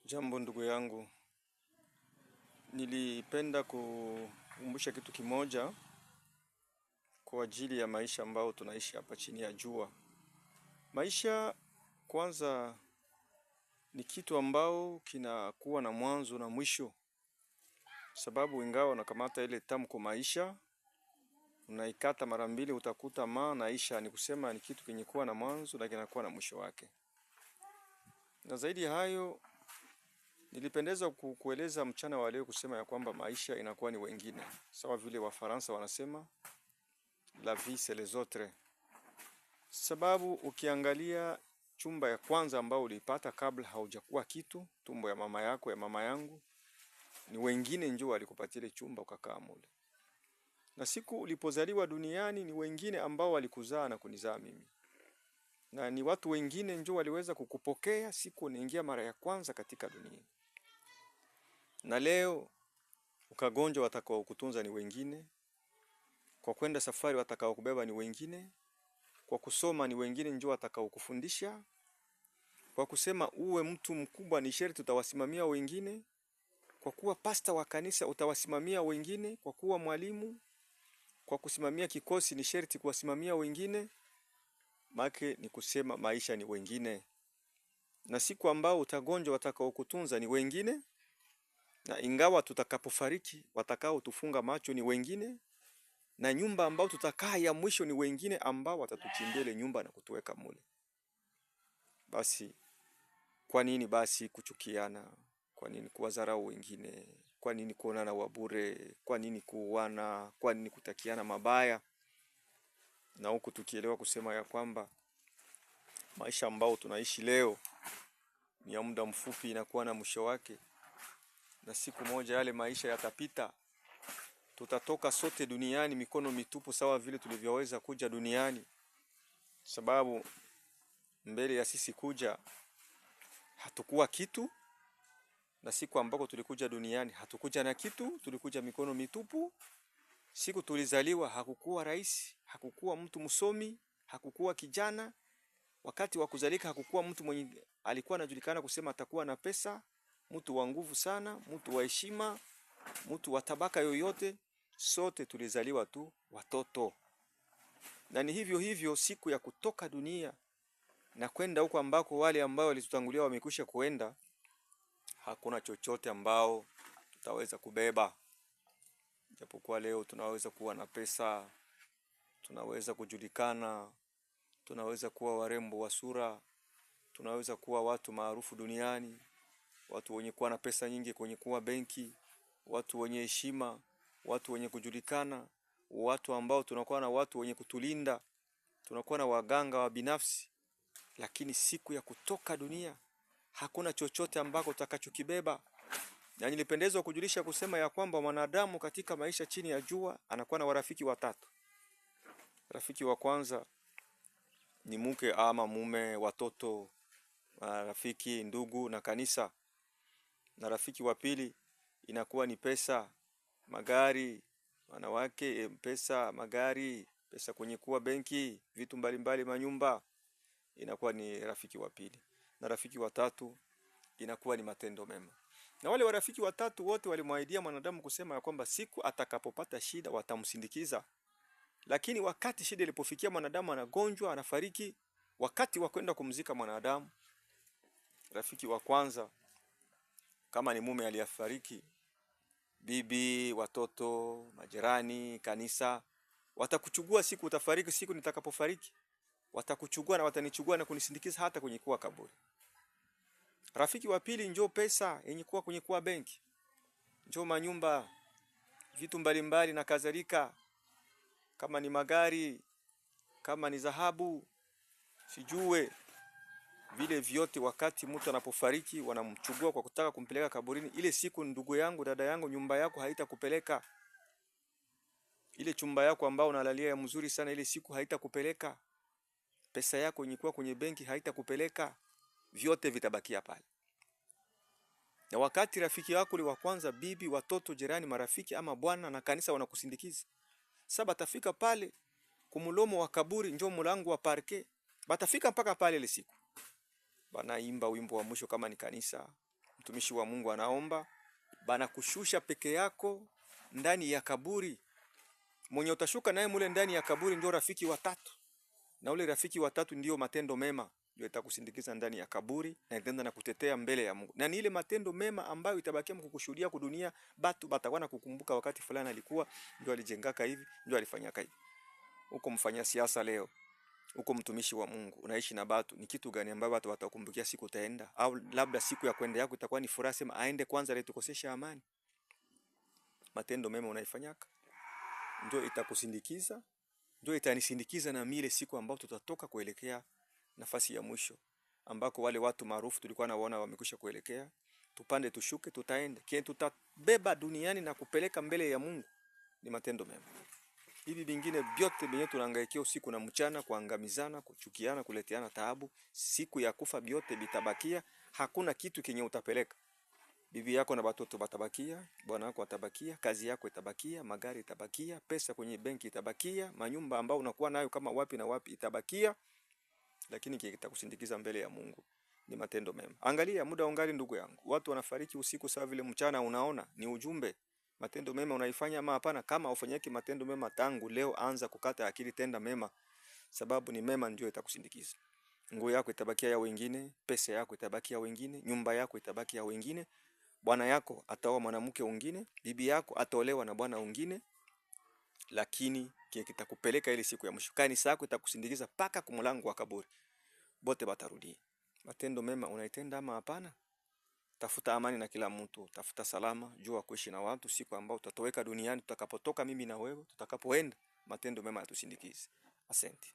Jambo ndugu yangu, nilipenda kukumbusha kitu kimoja kwa ajili ya maisha ambao tunaishi hapa chini ya jua. Maisha kwanza ni kitu ambao kinakuwa na mwanzo na mwisho. Sababu ingawa unakamata ile tamko maisha, unaikata mara mbili utakuta naisha, ni kusema ni kitu kenye kuwa na mwanzo na kinakuwa na mwisho wake. Na zaidi ya hayo, nilipendeza kueleza mchana wa leo kusema ya kwamba maisha inakuwa ni wengine. Sawa vile Wafaransa wanasema la vie c'est les autres. Sababu ukiangalia chumba ya kwanza ambao ulipata kabla haujakuwa kitu, tumbo ya mama yako ya mama yangu, ni wengine njoo walikupatia ile chumba ukakaa mule. Na siku ulipozaliwa duniani ni wengine ambao walikuzaa na kunizaa mimi. Na ni watu wengine njoo waliweza kukupokea siku unaingia mara ya kwanza katika dunia. Na leo ukagonjwa watakao kutunza ni wengine. Kwa kwenda safari watakao kubeba ni wengine. Kwa kusoma ni wengine njoo watakao kufundisha. Kwa kusema uwe mtu mkubwa ni sherti utawasimamia wengine. Kwa kuwa pasta wa kanisa utawasimamia wengine. Kwa kuwa mwalimu, kwa kusimamia kikosi ni sherti kuwasimamia wengine. Make ni kusema maisha ni wengine. Na siku ambao utagonjwa watakao kutunza ni wengine. Na ingawa tutakapofariki watakao tufunga macho ni wengine. Na nyumba ambao tutakaa ya mwisho ni wengine ambao watatuchimbia ile nyumba na kutuweka mule. Basi kwa nini basi kuchukiana? Kwa nini kuwadharau wengine? Kwa nini kuonana wabure? Kwa nini kuuana? Kwa nini kutakiana mabaya? Na huku tukielewa kusema ya kwamba maisha ambao tunaishi leo ni ya muda mfupi, inakuwa na mwisho wake. Na siku moja yale maisha yatapita. Tutatoka sote duniani mikono mitupu sawa vile tulivyoweza kuja duniani. Sababu mbele ya sisi kuja hatukuwa kitu, na siku ambako tulikuja duniani hatukuja na kitu, tulikuja mikono mitupu. Siku tulizaliwa hakukuwa rais, hakukuwa mtu msomi, hakukuwa kijana. Wakati wa kuzalika hakukuwa mtu mwenye alikuwa anajulikana kusema atakuwa na pesa, mtu wa nguvu sana, mtu wa heshima, mtu wa tabaka yoyote. Sote tulizaliwa tu watoto. Na ni hivyo hivyo siku ya kutoka dunia na kwenda huko ambako wale ambao walitutangulia wamekwisha kuenda, hakuna chochote ambao tutaweza kubeba. Japokuwa leo tunaweza kuwa na pesa, tunaweza kujulikana, tunaweza kuwa warembo wa sura, tunaweza kuwa watu maarufu duniani, watu wenye kuwa na pesa nyingi kwenye kuwa benki, watu wenye heshima, watu wenye kujulikana, watu ambao tunakuwa na watu wenye kutulinda, tunakuwa na waganga wa binafsi. Lakini siku ya kutoka dunia hakuna chochote ambako utakachokibeba. Na nilipendezwa kujulisha kusema ya kwamba mwanadamu katika maisha chini ya jua anakuwa na warafiki watatu. Rafiki wa kwanza ni mke ama mume, watoto, rafiki, ndugu na kanisa. Na rafiki wa pili inakuwa ni pesa, magari, wanawake, pesa, magari, pesa kwenye kuwa benki, vitu mbalimbali, manyumba. Inakuwa ni rafiki wa pili. Na rafiki wa tatu inakuwa ni matendo mema. Na wale warafiki watatu wote walimwaidia mwanadamu kusema ya kwamba siku atakapopata shida watamsindikiza. Lakini wakati shida ilipofikia mwanadamu anagonjwa, anafariki, wakati wa kwenda kumzika mwanadamu, rafiki wa kwanza kama ni mume aliyefariki, bibi, watoto, majirani, kanisa, watakuchukua siku utafariki, siku nitakapofariki. Watakuchukua na watanichukua na kunisindikiza hata kwenye kuwa kaburi. Rafiki wa pili njoo pesa yenye kuwa kwenye kuwa benki. Njoo manyumba, vitu mbalimbali na kadhalika, kama ni magari, kama ni dhahabu, sijue vile vyote. Wakati mtu anapofariki wanamchukua kwa kutaka kumpeleka kaburini. Ile siku ndugu yangu, dada yangu, nyumba yako haitakupeleka. Ile chumba yako ambao unalalia ya mzuri sana, ile siku haitakupeleka. Pesa yako yenye kwenye benki haitakupeleka. Vyote vitabakia pale. Na wakati rafiki wako ni wa kwanza, bibi, watoto, jirani, marafiki ama bwana na kanisa wanakusindikiza, sasa batafika pale kumulomo wa kaburi, njoo mlango wa parke, batafika mpaka pale ile siku. Banaimba wimbo wa mwisho kama ni kanisa, mtumishi wa Mungu anaomba, bana kushusha peke yako ndani ya kaburi. Mwenye utashuka naye mule ndani ya kaburi ndio rafiki wa tatu. Na ule rafiki wa tatu ndio matendo mema, ndio itakusindikiza ndani ya kaburi na itaenda na kutetea mbele ya Mungu. Na ni ile matendo mema ambayo itabakia mkukushuhudia kwa dunia, batu batakuwa kukumbuka wakati fulani alikuwa ndio alijengaka hivi, ndio alifanyaka hivi. Uko mfanya siasa leo, uko mtumishi wa Mungu, unaishi na batu, ni kitu gani ambayo watu watakumbukia siku utaenda? Au labda siku ya kwenda yako itakuwa ni furaha, sema aende kwanza ile tukosesha amani. Matendo mema unaifanyaka ndio itakusindikiza, ndio itanisindikiza na mile siku ambayo tutatoka kuelekea nafasi ya mwisho ambako wale watu maarufu tulikuwa naona wamekwisha kuelekea. Tupande tushuke, tutaenda kile tutabeba duniani na kupeleka mbele ya Mungu ni matendo mema. Hivi vingine vyote vyenye tunahangaikia usiku na mchana, kuangamizana, kuchukiana, kuleteana taabu, siku ya kufa vyote vitabakia. Hakuna kitu kenye utapeleka. Bibi yako na watoto batabakia, bwana wako atabakia, kazi yako itabakia, magari itabakia, pesa kwenye benki itabakia, manyumba ambao unakuwa nayo kama wapi na wapi itabakia, lakini kile kitakusindikiza mbele ya Mungu ni matendo mema. Angalia muda ungali, ndugu yangu. Watu wanafariki usiku sawa vile mchana, unaona ni ujumbe. Matendo mema unaifanya ama hapana? Kama ufanyeki matendo mema tangu leo, anza kukata akili, tenda mema, sababu ni mema ndio itakusindikiza. Nguo yako itabakia ya wengine, pesa yako itabakia ya wengine, nyumba yako itabakia ya wengine. Bwana yako ataoa mwanamke mwingine, bibi yako ataolewa na bwana mwingine, lakini kile kitakupeleka ile siku ya mwisho, kanisa yako itakusindikiza paka kumlango wa kaburi. Bote batarudi. Matendo mema unaitenda ama hapana? Tafuta amani na kila mtu, tafuta salama, jua kuishi na watu siku ambao tutatoweka duniani, tutakapotoka mimi na wewe, tutakapoenda, matendo mema yatusindikize. Asante.